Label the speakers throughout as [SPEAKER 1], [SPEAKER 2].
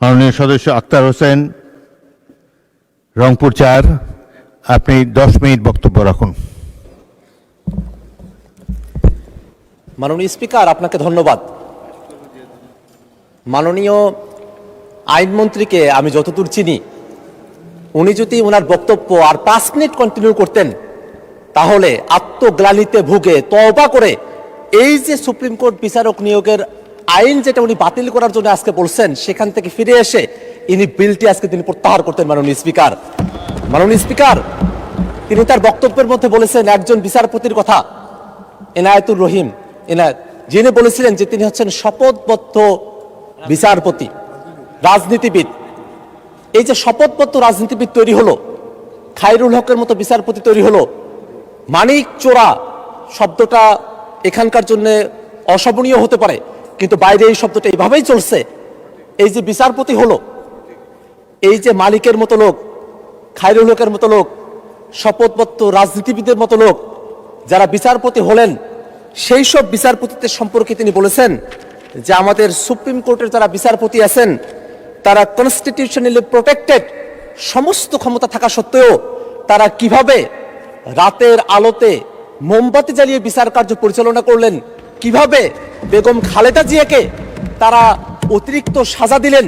[SPEAKER 1] মাননীয় সদস্য আক্তার হোসেন, রংপুর ৪, আপনি 10 মিনিট বক্তব্য রাখুন।
[SPEAKER 2] মাননীয় স্পিকার, আপনাকে ধন্যবাদ। মাননীয় আইনমন্ত্রীকে আমি যতদূর চিনি, উনি যদি ওনার বক্তব্য আর 5 মিনিট কন্টিনিউ করতেন তাহলে আত্মগ্লানিতে ভুগে তওবা করে এই যে সুপ্রিম কোর্ট বিচারক নিয়োগের আইন যেটা উনি বাতিল করার জন্য আজকে বলছেন সেখান থেকে ফিরে এসে ইনি বিলটি আজকে তিনি প্রত্যাহার করতেন। মাননীয় স্পিকার, তিনি তার বক্তব্যের মধ্যে বলেছেন একজন বিচারপতির কথা, এনায়েতুর রহিম এনায়েত, যিনি বলেছিলেন যে তিনি হচ্ছেন শপথবদ্ধ বিচারপতি, রাজনীতিবিদ। এই যে শপথবদ্ধ রাজনীতিবিদ তৈরি হলো, খায়রুল হকের মতো বিচারপতি তৈরি হলো, মানিক চোরা শব্দটা এখানকার জন্য অশোভনীয় হতে পারে, কিন্তু বাইরে এই শব্দটা এইভাবেই চলছে। এই যে বিচারপতি হলো, এই যে মালিকের মতো লোক, খায়রুল হকের মতো লোক, শপথবদ্ধ রাজনীতিবিদের মতো লোক যারা বিচারপতি হলেন, সেই সব বিচারপতিদের সম্পর্কে তিনি বলেছেন যে আমাদের সুপ্রিম কোর্টের যারা বিচারপতি আছেন তারা কনস্টিটিউশনালি প্রোটেক্টেড, সমস্ত ক্ষমতা থাকা সত্ত্বেও তারা কিভাবে রাতের আলোতে মোমবাতি জ্বালিয়ে বিচার কার্য পরিচালনা করলেন, কিভাবে বেগম খালেদা জিয়াকে তারা অতিরিক্ত সাজা দিলেন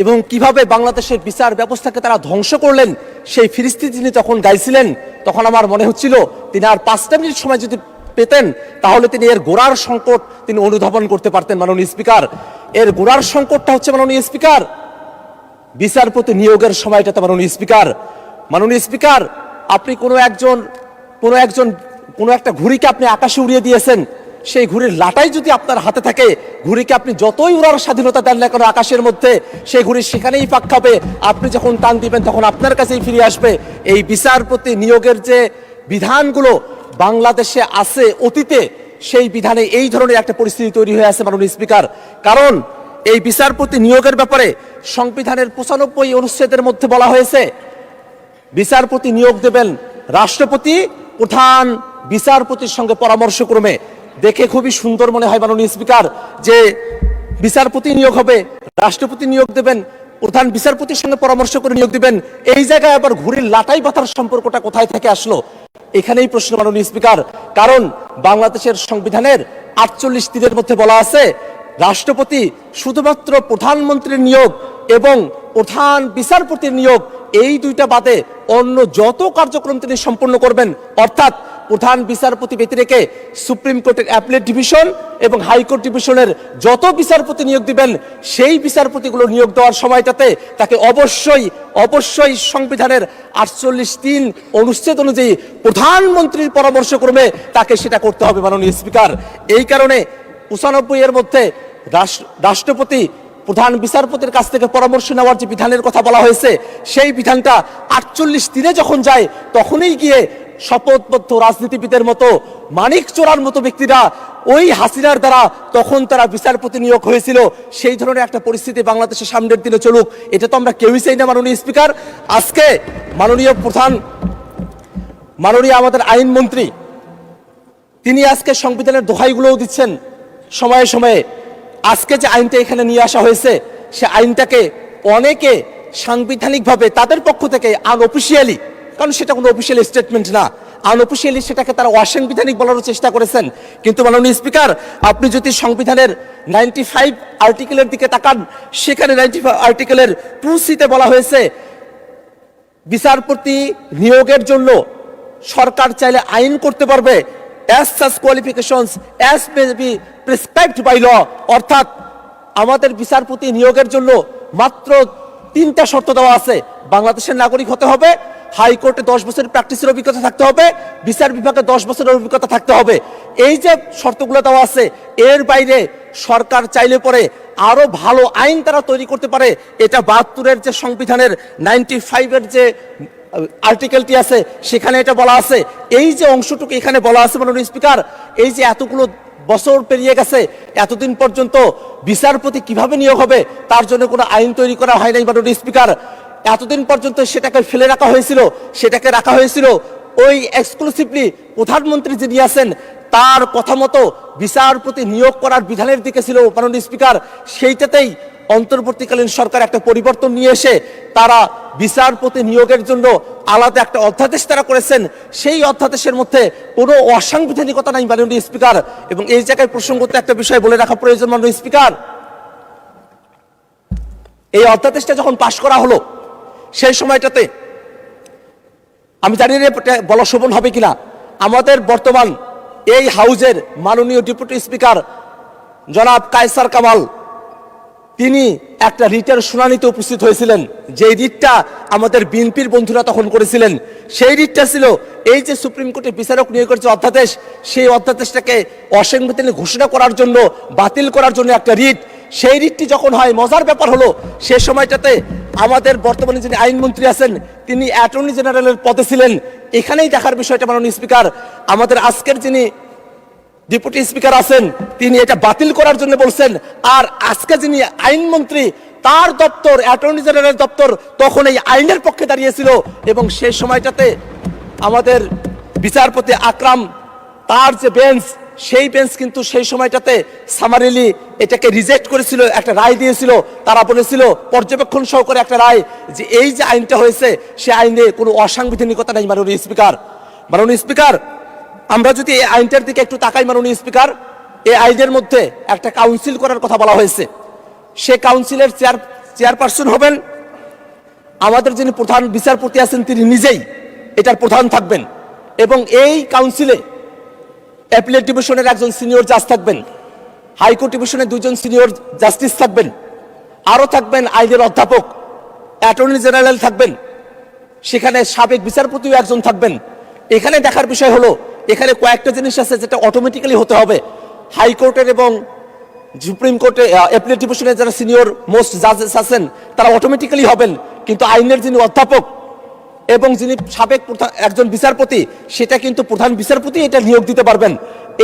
[SPEAKER 2] এবং কিভাবে বাংলাদেশের বিচার ব্যবস্থাকে তারা ধ্বংস করলেন, সেই ফিরিস্তি তিনি যখন গাইছিলেন তখন আমার মনে হচ্ছিল তিনি আর 5টা মিনিট সময় যদি পেতেন তাহলে তিনি এর গোড়ার সংকট তিনি অনুধাবন করতে পারতেন। মাননীয় স্পিকার, এর গোড়ার সংকটটা হচ্ছে মাননীয় স্পিকার বিচারপতি নিয়োগের সময়টাতে। মাননীয় স্পিকার, আপনি কোনো একটা ঘুড়িকে আপনি আকাশে উড়িয়ে দিয়েছেন, সেই ঘুড়ির লাটাই যদি আপনার হাতে থাকে, ঘুড়িকে আপনি যতই উড়ার স্বাধীনতা দেন না কেন আকাশের মধ্যে, সেই ঘুড়ি সেখানেই ফাঁক খাবে। আপনি যখন টান দিবেন তখন আপনার কাছেই ফিরে আসবে। এই বিচারপতি নিয়োগের যে বিধানগুলো বাংলাদেশে আছে অতীতে, সেই বিধানে এই ধরনের একটা পরিস্থিতি তৈরি হয়ে আছে মাননীয় স্পিকার। কারণ এই বিচারপতি নিয়োগের ব্যাপারে সংবিধানের 95 অনুচ্ছেদের মধ্যে বলা হয়েছে বিচারপতি নিয়োগ দেবেন রাষ্ট্রপতি প্রধান বিচারপতির সঙ্গে পরামর্শক্রমে। দেখে খুবই সুন্দর মনে হয় মাননীয় স্পিকার যে বিচারপতি নিয়োগ হবে, রাষ্ট্রপতি নিয়োগ দেবেন, প্রধান বিচারপতির সঙ্গে পরামর্শ করে নিয়োগ দিবেন। এই জায়গায় আবার ঘুড়ির লাটাই বাঁধার সম্পর্কটা কোথায় থেকে আসলো? এখানেই প্রশ্ন মাননীয় স্পিকার। কারণ বাংলাদেশের সংবিধানের 48 তীরের মধ্যে বলা আছে রাষ্ট্রপতি শুধুমাত্র প্রধানমন্ত্রীর নিয়োগ এবং প্রধান বিচারপতির নিয়োগ, এই দুইটা বাদে অন্য যত কার্যক্রম তিনি সম্পন্ন করবেন, অর্থাৎ প্রধান বিচারপতি ব্যতি রেখে সুপ্রিম কোর্টের অ্যাপিলেট ডিভিশন এবং হাইকোর্ট ডিভিশনের যত বিচারপতি নিয়োগ দিবেন, সেই বিচারপতিগুলো নিয়োগ দেওয়ার সময়টাতে তাকে অবশ্যই সংবিধানের 48(3) অনুচ্ছেদ অনুযায়ী প্রধানমন্ত্রীর পরামর্শক্রমে তাকে সেটা করতে হবে মাননীয় স্পিকার। এই কারণে 95 এর মধ্যে রাষ্ট্রপতি প্রধান বিচারপতির কাছ থেকে পরামর্শ নেওয়ার যে বিধানের কথা বলা হয়েছে, সেই বিধানটা 48(3) যখন যায় তখনই গিয়ে শপথবদ্ধ রাজনীতিবিদের মতো মানিক চোরার মতো ব্যক্তিরা ওই হাসিনার দ্বারা তখন তারা বিচারপতি নিয়োগ হয়েছিল। সেই ধরনের একটা পরিস্থিতি বাংলাদেশের সামনের দিনে চলুক, এটা তো আমরা কেউই চাই না মাননীয় স্পিকার। আজকে মাননীয় আমাদের আইনমন্ত্রী তিনি আজকে সংবিধানের দোহাইগুলোও দিচ্ছেন সময়ে সময়ে। আজকে যে আইনটা এখানে নিয়ে আসা হয়েছে, সে আইনটাকে অনেকে সাংবিধানিকভাবে তাদের পক্ষ থেকে আনঅফিসিয়ালি, কারণ সেটা কোনো অফিসিয়াল স্টেটমেন্ট না, আনঅফিসিয়ালি সেটাকে তারা অসাংবিধানিক বলার চেষ্টা করেছেন। কিন্তু মাননীয় স্পিকার, আপনি যদি সংবিধানের 95 আর্টিকেলের দিকে তাকান, সেখানে 95 আর্টিকেলের 2C-তে বলা হয়েছে বিচারপতি নিয়োগের জন্য সরকার চাইলে আইন করতে পারবে as such qualifications as may be prescribed by law। অর্থাৎ আমাদের বিচারপতি নিয়োগের জন্য মাত্র 3টা শর্ত দেওয়া আছে। বাংলাদেশের নাগরিক হতে হবে, হাইকোর্টে 10 বছরের প্র্যাকটিসের অভিজ্ঞতা থাকতে হবে, বিচার বিভাগে 10 বছরের অভিজ্ঞতা থাকতে হবে। এই যে শর্তগুলো দেওয়া আছে, এর বাইরে সরকার চাইলে পরে আরো ভালো আইন তারা তৈরি করতে পারে। এটা 72-এর যে সংবিধানের 95-এর যে আর্টিকেলটি আছে সেখানে এটা বলা আছে। এই যে অংশটুকু এখানে বলা আছে মাননীয় স্পিকার, এই যে এতগুলো বছর পেরিয়ে গেছে, এতদিন পর্যন্ত বিচারপতি কিভাবে নিয়োগ হবে তার জন্য কোনো আইন তৈরি করা হয় নাই মাননীয় স্পিকার। এতদিন পর্যন্ত সেটাকে ফেলে রাখা হয়েছিল, সেটাকে রাখা হয়েছিল ওই এক্সক্লুসিভলি প্রধানমন্ত্রী যিনি আছেন তার কথা মতো বিচারপতি নিয়োগ করার বিধানের দিকে ছিল মাননীয় স্পিকার, সেইটাতেই অন্তর্বর্তীকালীন সরকার একটা পরিবর্তন নিয়ে এসে তারা বিচারপতি নিয়োগের জন্য আলাদা একটা অধ্যাদেশ তারা করেছেন। সেই অধ্যাদেশের মধ্যে কোনো অসাংবিধানিকতা নাই মাননীয় স্পিকার। এবং এই জায়গায় প্রসঙ্গত একটা বিষয় বলে রাখা প্রয়োজন মাননীয় স্পিকার, এই অধ্যাদেশটা যখন পাশ করা হলো সেই সময়টাতে, আমি জানি না বলা শোভন হবে কিনা, আমাদের বর্তমান এই হাউজের মাননীয় ডেপুটি স্পিকার জনাব কায়সার কামাল তিনি একটা রিটের শুনানিতে উপস্থিত হয়েছিলেন। যে রিটটা আমাদের বিএনপির বন্ধুরা তখন করেছিলেন, সেই রিটটা ছিল এই যে সুপ্রিম কোর্টের বিচারক নিয়োগের যে অধ্যাদেশ, সেই অধ্যাদেশটাকে অসাংবিধানিক ঘোষণা করার জন্য, বাতিল করার জন্য একটা রিট। সেই রিটটি যখন হয়, মজার ব্যাপার হলো সে সময়টাতে আমাদের বর্তমানে যিনি আইনমন্ত্রী আছেন তিনি অ্যাটর্নি জেনারেলের পদে ছিলেন। এখানেই দেখার বিষয়টা মাননীয় স্পিকার, আমাদের আজকের যিনি ডেপুটি স্পিকার আছেন তিনি এটা বাতিল করার জন্য বলছেন, আর আজকে যিনি আইনমন্ত্রী তার দপ্তর, অ্যাটর্নি জেনারেল দপ্তর তখন এই আইনের পক্ষে দাঁড়িয়েছিল। এবং সেই সময়টাতে আমাদের বিচারপতি আকরাম তার যে বেঞ্চ, সেই বেঞ্চ কিন্তু সেই সময়টাতে সামারিলি এটাকে রিজেক্ট করেছিল, একটা রায় দিয়েছিল। তারা বলেছিল পর্যবেক্ষণ সহকারে একটা রায়, যে এই যে আইনটা হয়েছে সে আইনে কোনো অসাংবিধানিকতা নেই মাননীয় স্পিকার। মাননীয় স্পিকার, আমরা যদি এই আইনটার দিকে একটু তাকাই মাননীয় স্পিকার, এই আইনের মধ্যে একটা কাউন্সিল করার কথা বলা হয়েছে। সে কাউন্সিলের চেয়ারপারসন হবেন আমাদের যিনি প্রধান বিচারপতি আছেন তিনি নিজেই এটার প্রধান থাকবেন। এবং এই কাউন্সিলে অ্যাপিলেট ডিভিশনের একজন সিনিয়র জাজ থাকবেন, হাইকোর্ট ডিভিশনের দুজন সিনিয়র জাস্টিস থাকবেন, আরও থাকবেন আইনের অধ্যাপক, অ্যাটর্নি জেনারেল থাকবেন, সেখানে সাবেক বিচারপতিও একজন থাকবেন। এখানে দেখার বিষয় হলো এখানে কয়েকটা জিনিস আছে যেটা অটোমেটিক্যালি হতে হবে। হাইকোর্টের এবং সুপ্রিম কোর্টে অ্যাপিলেট ডিভিশনের যারা সিনিয়র মোস্ট জাজেস আছেন তারা অটোমেটিক্যালি হবেন, কিন্তু আইনের যিনি অধ্যাপক এবং যিনি সাবেক একজন বিচারপতি সেটা কিন্তু প্রধান বিচারপতি এটা নিয়োগ দিতে পারবেন।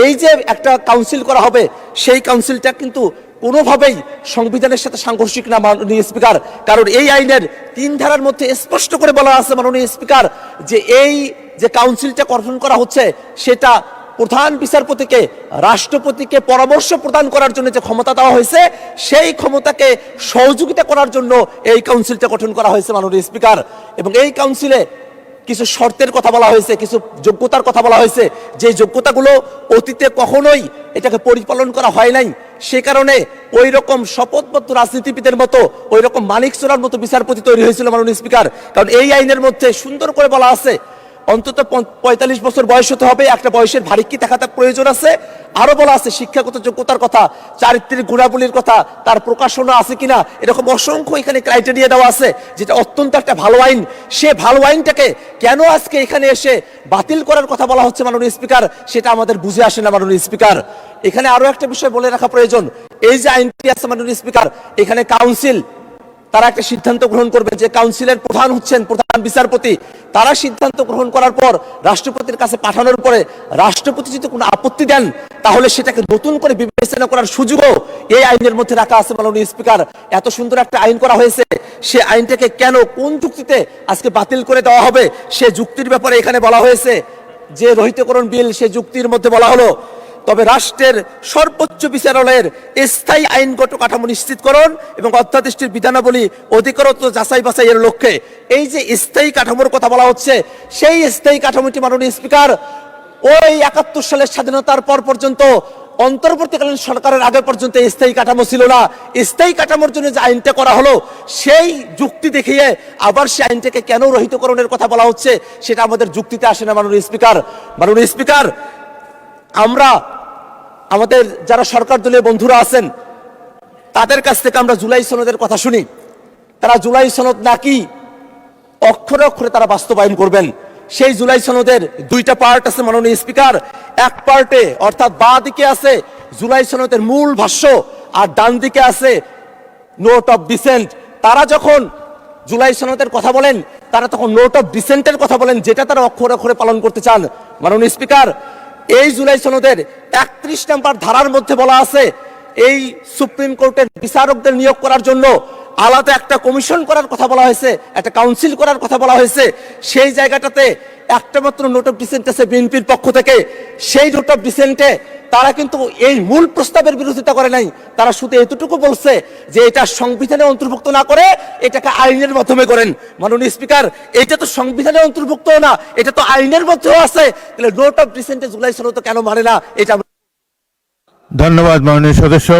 [SPEAKER 2] এই যে একটা কাউন্সিল করা হবে সেই কাউন্সিলটা কিন্তু কোনোভাবেই সংবিধানের সাথে সাংঘর্ষিক না মাননীয় স্পিকার, কারণ এই আইনের 3 ধারার মধ্যে স্পষ্ট করে বলা আছে মাননীয় স্পিকার যে এই যে কাউন্সিলটা গঠন করা হচ্ছে সেটা প্রধান বিচারপতিকে রাষ্ট্রপতিকে পরামর্শ প্রদান করার জন্য যে ক্ষমতা দেওয়া হয়েছে সেই ক্ষমতাকে সহযোগিতা করার জন্য এই কাউন্সিলটা গঠন করা হয়েছে মাননীয় স্পিকার। এবং এই কাউন্সিলে কিছু শর্তের কথা বলা হয়েছে, কিছু যোগ্যতার কথা বলা হয়েছে, যে যোগ্যতাগুলো অতীতে কখনোই এটাকে পরিপালন করা হয় নাই। সে কারণে ওই রকম শপথবদ্ধ রাজনীতিবিদের মতো ওই রকম মানিক চোরার মতো বিচারপতি তৈরি হয়েছিল মাননীয় স্পিকার। কারণ এই আইনের মধ্যে সুন্দর করে বলা আছে অন্তত 45 বছর বয়স হতে হবে, একটা বয়সের ভারিক্কি থাকা প্রয়োজন আছে। আরো বলা আছে শিক্ষাগত যোগ্যতার কথা, চারিত্রিক গুণাবলীর কথা, তার প্রকাশনা আছে কিনা, এরকম অসংখ্য এখানে ক্রাইটেরিয়া দেওয়া আছে, যেটা অত্যন্ত একটা ভালো আইন। সে ভালো আইনটাকে কেন আজকে এখানে এসে বাতিল করার কথা বলা হচ্ছে মাননীয় স্পিকার, সেটা আমাদের বুঝে আসে না মাননীয় স্পিকার। এখানে আরো একটা বিষয় বলে রাখা প্রয়োজন, এই যে আইনটি আছে মাননীয় স্পিকার, এখানে কাউন্সিল তারা একটা সিদ্ধান্ত গ্রহণ করবে যে কাউন্সিলের প্রধান হচ্ছেন প্রধান বিচারপতি। তারা সিদ্ধান্ত গ্রহণ করার পর রাষ্ট্রপতির কাছে পাঠানোর পরে রাষ্ট্রপতি যদি কোনো আপত্তি দেন তাহলে সেটাকে নতুন করে বিবেচনা করার সুযোগও এই আইনের মধ্যে রাখা আছে মাননীয় স্পিকার। এত সুন্দর একটা আইন করা হয়েছে, সে আইনটাকে কেন কোন যুক্তিতে আজকে বাতিল করে দেওয়া হবে সে যুক্তির ব্যাপারে এখানে বলা হয়েছে। যে রহিতকরণ বিল সে যুক্তির মধ্যে বলা হলো তবে রাষ্ট্রের সর্বোচ্চ বিচারালয়ের স্থায়ী আইনগত কাঠামো নিশ্চিতকরণ এবং অধ্যাদেশটির বিধানাবলী অধিকতর যাচাই বাছাইয়ের লক্ষ্যে এই যে স্থায়ী কাঠামোর কথা বলা হচ্ছে, সেই স্থায়ী কাঠামোটি মাননীয় স্পিকার ওই 71 সালের স্বাধীনতার পর পর্যন্ত অন্তর্বর্তীকালীন সরকারের আগে পর্যন্ত স্থায়ী কাঠামো ছিল না। স্থায়ী কাঠামোর জন্য যে আইনটা করা হলো সেই যুক্তি দেখিয়ে আবার সেই আইনটাকে কেন রহিতকরণের কথা বলা হচ্ছে সেটা আমাদের যুক্তিতে আসে না মাননীয় স্পিকার। মাননীয় স্পিকার, আমরা আমাদের যারা সরকার দলীয় বন্ধুরা আছেন তাদের কাছ থেকে আমরা জুলাই সনদের কথা শুনি, তারা জুলাই সনদ নাকি অক্ষরে অক্ষরে তারা বাস্তবায়ন করবেন। সেই জুলাই সনদের 2টা পার্ট আছে মাননীয় স্পিকার। এক পার্টে অর্থাৎ বাঁ দিকে আছে জুলাই সনদের মূল ভাষ্য আর ডান দিকে আছে নোট অফ ডিসেন্ট। তারা যখন জুলাই সনদের কথা বলেন তারা তখন নোট অফ ডিসেন্টের কথা বলেন, যেটা তারা অক্ষরে অক্ষরে পালন করতে চান। মাননীয় স্পিকার, এই জুলাই সনদের 31 নম্বর ধারার মধ্যে বলা আছে এই সুপ্রিম কোর্টের বিচারকদের নিয়োগ করার জন্য আলাদা একটা কমিশন করার কথা বলা হয়েছে, একটা কাউন্সিল করার কথা বলা হয়েছে। সেই জায়গাটাতে একটা মাত্র নোট অফ ডিসেন্ট আছে বিএনপির পক্ষ থেকে। সেই নোট অফ ডিসেন্টে তারা কিন্তু এই মূল প্রস্তাবের বিরোধিতা করে নাই, তারা শুধু এতটুকু বলছে যে এটা সংবিধানে অন্তর্ভুক্ত না করে এটাকে আইনের মাধ্যমে করেন। মাননীয় স্পিকার, এটা তো সংবিধানে অন্তর্ভুক্ত না, এটা তো আইনের মধ্যেও আছে, তাহলে নোট অফ ডিসেন্টে জুলাই 16 তো কেন মানে না এটা।
[SPEAKER 1] ধন্যবাদ মাননীয় সদস্য।